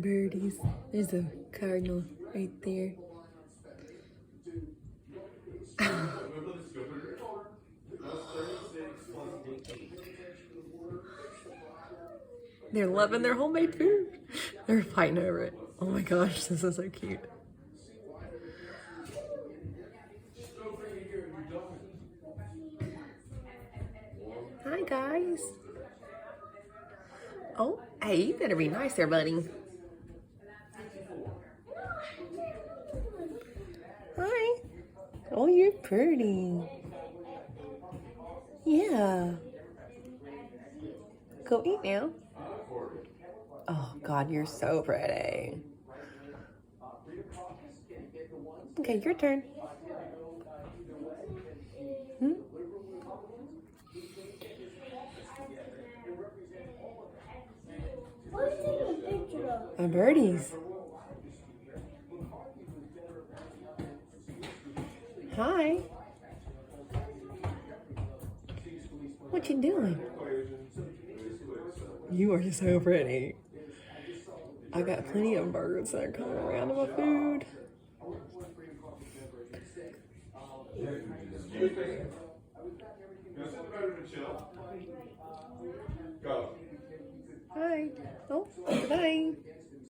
birdies. There's a cardinal right there. They're loving their homemade food. They're fighting over it. Oh my gosh, this is so cute. Hi guys. Oh, hey, you better be nice there, buddy. Hi. Oh, you're pretty. Yeah. Go eat now. Oh God, you're so pretty. Okay, your turn. Hmm? What are you taking a picture of? My birdies. Hi. What you doing? You are so pretty. I got plenty of birds that are coming around to my food. Hi. Oh, bye.